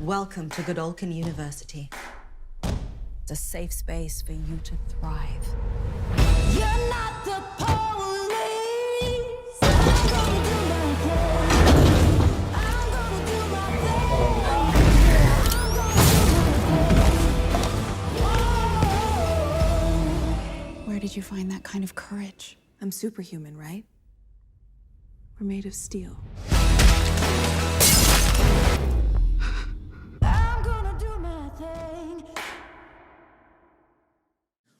Welcome to Godolphin University. It's a safe space for you to thrive. You're not the police. I'm gonna do my thing. I'm gonna do my thing. I'm gonna do my thing. Where did you find that kind of courage? I'm superhuman, right? We're made of steel. I'm gonna do my thing.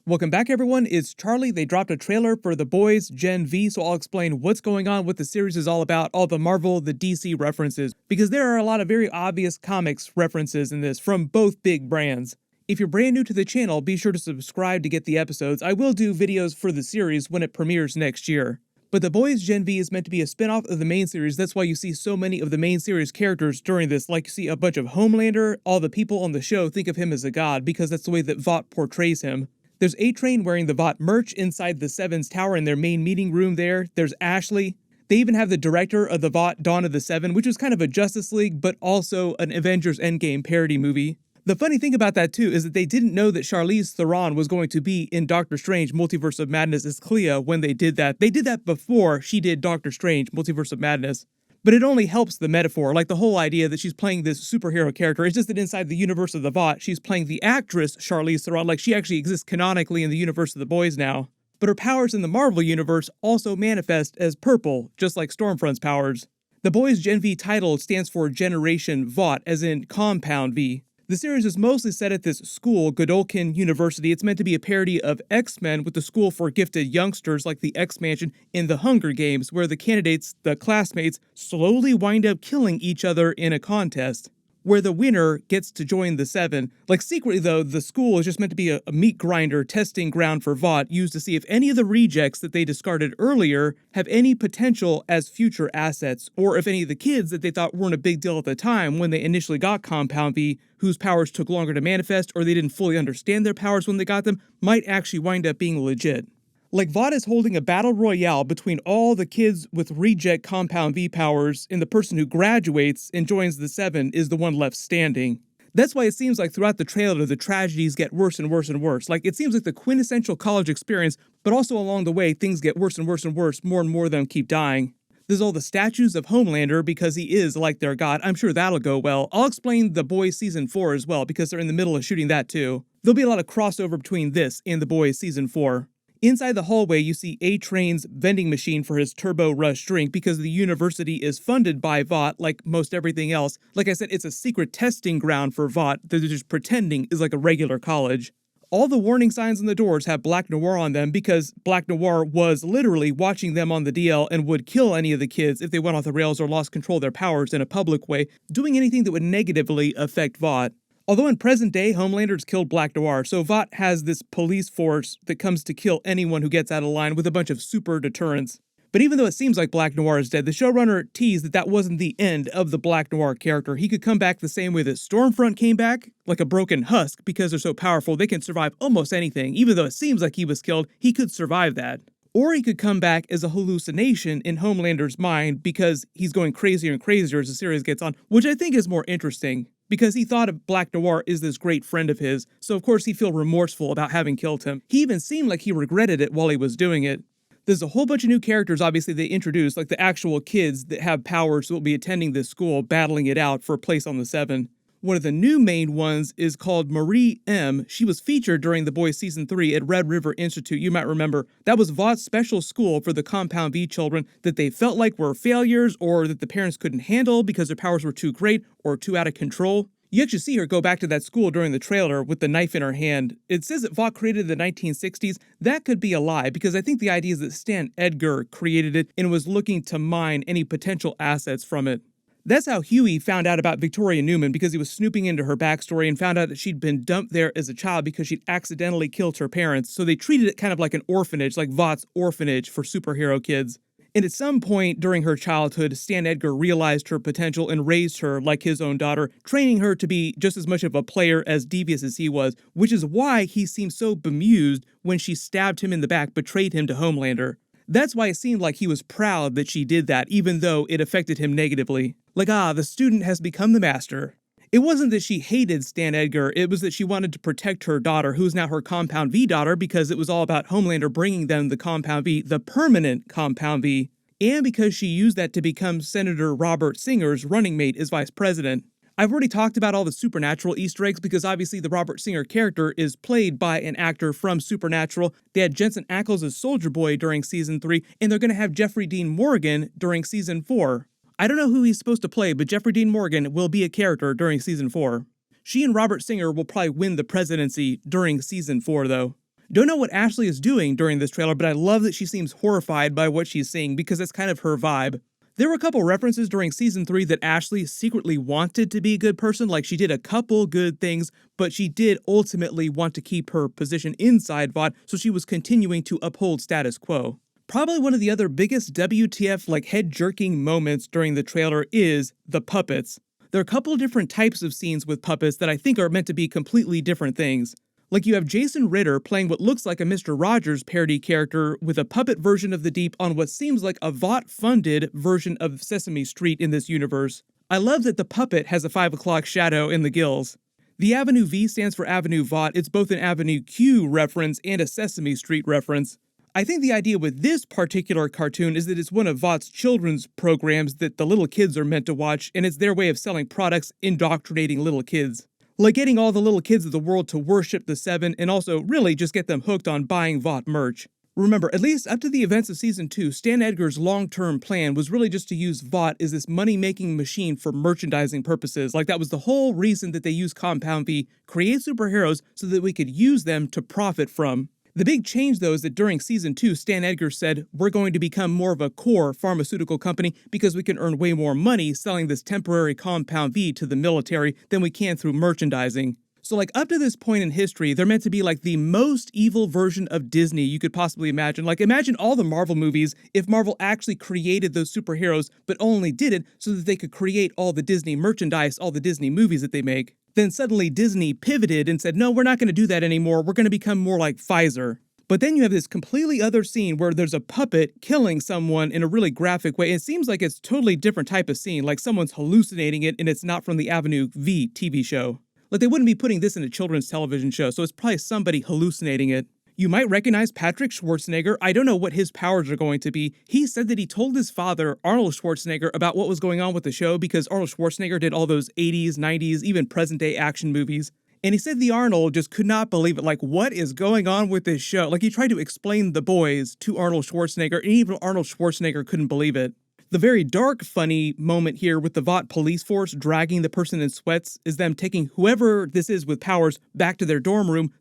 Welcome back, everyone. It's Charlie. They dropped a trailer for The Boys Gen V, so I'll explain what's going on, what the series is all about, all the Marvel, the DC references, because there are a lot of very obvious comics references in this from both big brands. If you're brand new to the channel, be sure to subscribe to get the episodes. I will do videos for the series when it premieres next year. But The Boys Gen V is meant to be a spin-off of the main series. That's why you see so many of the main series characters during this. Like you see a bunch of Homelander. All the people on the show think of him as a god because that's the way that Vought portrays him. There's A-Train wearing the Vought merch inside the Seven's tower in their main meeting room there. There's Ashley. They even have the director of the Vought Dawn of the Seven, which was kind of a Justice League, but also an Avengers Endgame parody movie. The funny thing about that, too, is that they didn't know that Charlize Theron was going to be in Doctor Strange Multiverse of Madness as Clea when they did that. They did that before she did Doctor Strange Multiverse of Madness. But it only helps the metaphor, like the whole idea that she's playing this superhero character. It's just that inside the universe of the Vought, she's playing the actress Charlize Theron, like she actually exists canonically in the universe of the Boys now. But her powers in the Marvel universe also manifest as purple, just like Stormfront's powers. The Boys Gen V title stands for Generation Vought, as in Compound V. The series is mostly set at this school, Godolphin University. It's meant to be a parody of X-Men with the school for gifted youngsters like the X-Mansion in the Hunger Games, where the candidates, the classmates, slowly wind up killing each other in a contest, where the winner gets to join the Seven. Like secretly though, the school is just meant to be a meat grinder testing ground for Vought, used to see if any of the rejects that they discarded earlier have any potential as future assets, or if any of the kids that they thought weren't a big deal at the time when they initially got Compound V, whose powers took longer to manifest or they didn't fully understand their powers when they got them, might actually wind up being legit. Like Vought is holding a battle royale between all the kids with reject Compound V powers, and the person who graduates and joins the Seven is the one left standing. That's why it seems like throughout the trailer the tragedies get worse and worse and worse. Like it seems like the quintessential college experience, but also along the way things get worse and worse and worse, more and more of them keep dying. There's all the statues of Homelander because he is like their god. I'm sure that'll go well. I'll explain The Boys Season 4 as well because they're in the middle of shooting that too. There'll be a lot of crossover between this and The Boys Season 4. Inside the hallway, you see A-Train's vending machine for his Turbo Rush drink because the university is funded by Vought like most everything else. Like I said, it's a secret testing ground for Vought that they're just pretending is like a regular college. All the warning signs on the doors have Black Noir on them because Black Noir was literally watching them on the DL and would kill any of the kids if they went off the rails or lost control of their powers in a public way, doing anything that would negatively affect Vought. Although in present day, Homelander's killed Black Noir, so Vought has this police force that comes to kill anyone who gets out of line with a bunch of super deterrents. But even though it seems like Black Noir is dead, the showrunner teased that that wasn't the end of the Black Noir character. He could come back the same way that Stormfront came back, like a broken husk, because they're so powerful they can survive almost anything. Even though it seems like he was killed, he could survive that. Or he could come back as a hallucination in Homelander's mind because he's going crazier and crazier as the series gets on, which I think is more interesting. Because he thought of Black Noir is this great friend of his, so of course he'd feel remorseful about having killed him. He even seemed like he regretted it while he was doing it. There's a whole bunch of new characters obviously they introduced, like the actual kids that have powers that will be attending this school, battling it out for a place on the Seven. One of the new main ones is called Marie M. She was featured during The Boys Season 3 at Red River Institute, you might remember. That was Vaught's special school for the Compound V children that they felt like were failures or that the parents couldn't handle because their powers were too great or too out of control. You actually see her go back to that school during the trailer with the knife in her hand. It says that Vought created it in the 1960s. That could be a lie because I think the idea is that Stan Edgar created it and was looking to mine any potential assets from it. That's how Huey found out about Victoria Newman because he was snooping into her backstory and found out that she'd been dumped there as a child because she'd accidentally killed her parents. So they treated it kind of like an orphanage, like Vaught's orphanage for superhero kids. And at some point during her childhood, Stan Edgar realized her potential and raised her like his own daughter, training her to be just as much of a player as devious as he was, which is why he seemed so bemused when she stabbed him in the back, betrayed him to Homelander. That's why it seemed like he was proud that she did that, even though it affected him negatively. Like, the student has become the master. It wasn't that she hated Stan Edgar, it was that she wanted to protect her daughter, who's now her Compound V daughter, because it was all about Homelander bringing them the Compound V, the permanent Compound V, and because she used that to become Senator Robert Singer's running mate as vice president. I've already talked about all the Supernatural Easter eggs because obviously the Robert Singer character is played by an actor from Supernatural. They had Jensen Ackles as Soldier Boy during Season 3, and they're going to have Jeffrey Dean Morgan during Season 4. I don't know who he's supposed to play, but Jeffrey Dean Morgan will be a character during Season 4. She and Robert Singer will probably win the presidency during Season 4, though. Don't know what Ashley is doing during this trailer, but I love that she seems horrified by what she's seeing because that's kind of her vibe. There were a couple references during Season 3 that Ashley secretly wanted to be a good person, like she did a couple good things, but she did ultimately want to keep her position inside Vought, so she was continuing to uphold status quo. Probably one of the other biggest WTF head-jerking moments during the trailer is the puppets. There are a couple different types of scenes with puppets that I think are meant to be completely different things. Like you have Jason Ritter playing what looks like a Mr. Rogers parody character with a puppet version of the Deep on what seems like a Vought-funded version of Sesame Street in this universe. I love that the puppet has a 5 o'clock shadow in the gills. The Avenue V stands for Avenue Vought. It's both an Avenue Q reference and a Sesame Street reference. I think the idea with this particular cartoon is that it's one of Vought's children's programs that the little kids are meant to watch, and it's their way of selling products, indoctrinating little kids. Like getting all the little kids of the world to worship the Seven and also really just get them hooked on buying Vought merch. Remember, at least up to the events of Season 2, Stan Edgar's long-term plan was really just to use Vought as this money-making machine for merchandising purposes. Like that was the whole reason that they used Compound V, create superheroes so that we could use them to profit from. The big change, though, is that during Season 2, Stan Edgar said, we're going to become more of a core pharmaceutical company because we can earn way more money selling this temporary Compound V to the military than we can through merchandising. So up to this point in history, they're meant to be the most evil version of Disney you could possibly imagine. Imagine all the Marvel movies if Marvel actually created those superheroes, but only did it so that they could create all the Disney merchandise, all the Disney movies that they make. Then suddenly Disney pivoted and said, no, we're not going to do that anymore. We're going to become more like Pfizer. But then you have this completely other scene where there's a puppet killing someone in a really graphic way. It seems like it's a totally different type of scene, like someone's hallucinating it and it's not from the Avenue V TV show. They wouldn't be putting this in a children's television show, so it's probably somebody hallucinating it. You might recognize Patrick Schwarzenegger. I don't know what his powers are going to be. He said that he told his father, Arnold Schwarzenegger, about what was going on with the show because Arnold Schwarzenegger did all those 80s, 90s, even present-day action movies. And he said the Arnold just could not believe it. What is going on with this show? He tried to explain The Boys to Arnold Schwarzenegger, and even Arnold Schwarzenegger couldn't believe it. The very dark, funny moment here with the Vought police force dragging the person in sweats is them taking whoever this is with powers back to their dorm room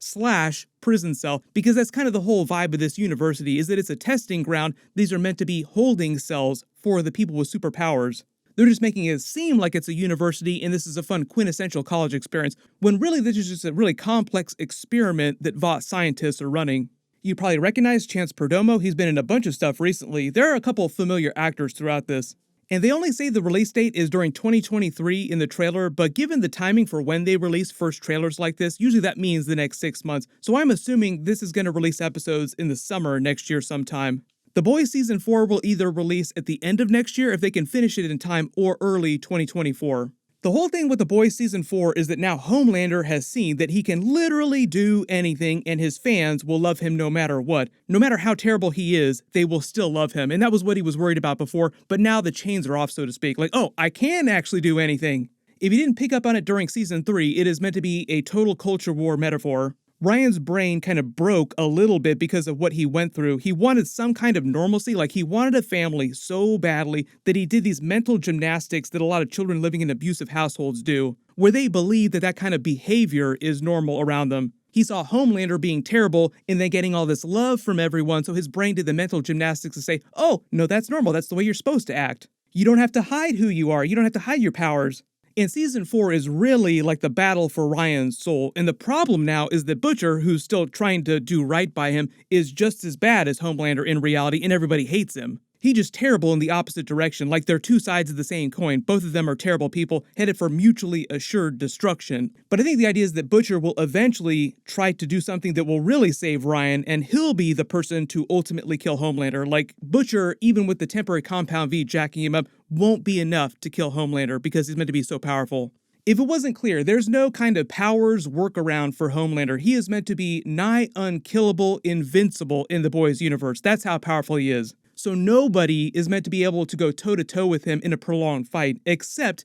/ prison cell, because that's kind of the whole vibe of this university, is that it's a testing ground. These are meant to be holding cells for the people with superpowers. They're just making it seem like it's a university and this is a fun quintessential college experience, when really this is just a really complex experiment that Vought scientists are running. You probably recognize Chance Perdomo. He's been in a bunch of stuff recently. There are a couple of familiar actors throughout this. And they only say the release date is during 2023 in the trailer, but given the timing for when they release first trailers like this, usually that means the next 6 months. So I'm assuming this is going to release episodes in the summer next year sometime. The Boys Season 4 will either release at the end of next year if they can finish it in time, or early 2024. The whole thing with The Boys Season 4 is that now Homelander has seen that he can literally do anything and his fans will love him no matter what. No matter how terrible he is, they will still love him. And that was what he was worried about before, but now the chains are off, so to speak. Oh, I can actually do anything. If you didn't pick up on it during Season 3, it is meant to be a total culture war metaphor. Ryan's brain kind of broke a little bit because of what he went through. He wanted some kind of normalcy, he wanted a family so badly that he did these mental gymnastics that a lot of children living in abusive households do, where they believe that that kind of behavior is normal around them. He saw Homelander being terrible and then getting all this love from everyone, so his brain did the mental gymnastics to say, oh, no, that's normal, that's the way you're supposed to act. You don't have to hide who you are, you don't have to hide your powers. And Season 4 is really the battle for Ryan's soul. And the problem now is that Butcher, who's still trying to do right by him, is just as bad as Homelander in reality, and everybody hates him. He's just terrible in the opposite direction, they're two sides of the same coin. Both of them are terrible people, headed for mutually assured destruction. But I think the idea is that Butcher will eventually try to do something that will really save Ryan, and he'll be the person to ultimately kill Homelander. Butcher, even with the temporary Compound V jacking him up, won't be enough to kill Homelander because he's meant to be so powerful. If it wasn't clear, there's no kind of powers workaround for Homelander. He is meant to be nigh unkillable, invincible in the boys' universe. That's how powerful he is. So nobody is meant to be able to go toe-to-toe with him in a prolonged fight, except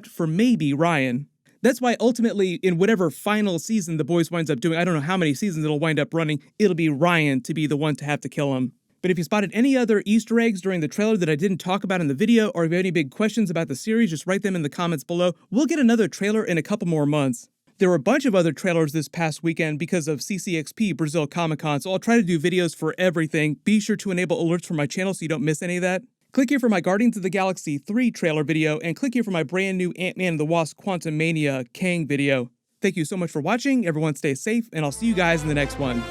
for maybe Ryan. That's why ultimately, in whatever final season the boys winds up doing, I don't know how many seasons it'll wind up running, it'll be Ryan to be the one to have to kill him. But if you spotted any other Easter eggs during the trailer that I didn't talk about in the video, or if you have any big questions about the series, just write them in the comments below. We'll get another trailer in a couple more months. There were a bunch of other trailers this past weekend because of CCXP Brazil Comic Con, so I'll try to do videos for everything. Be sure to enable alerts for my channel so you don't miss any of that. Click here for my Guardians of the Galaxy 3 trailer video, and click here for my brand new Ant-Man and the Wasp Quantumania Kang video. Thank you so much for watching, everyone stay safe, and I'll see you guys in the next one.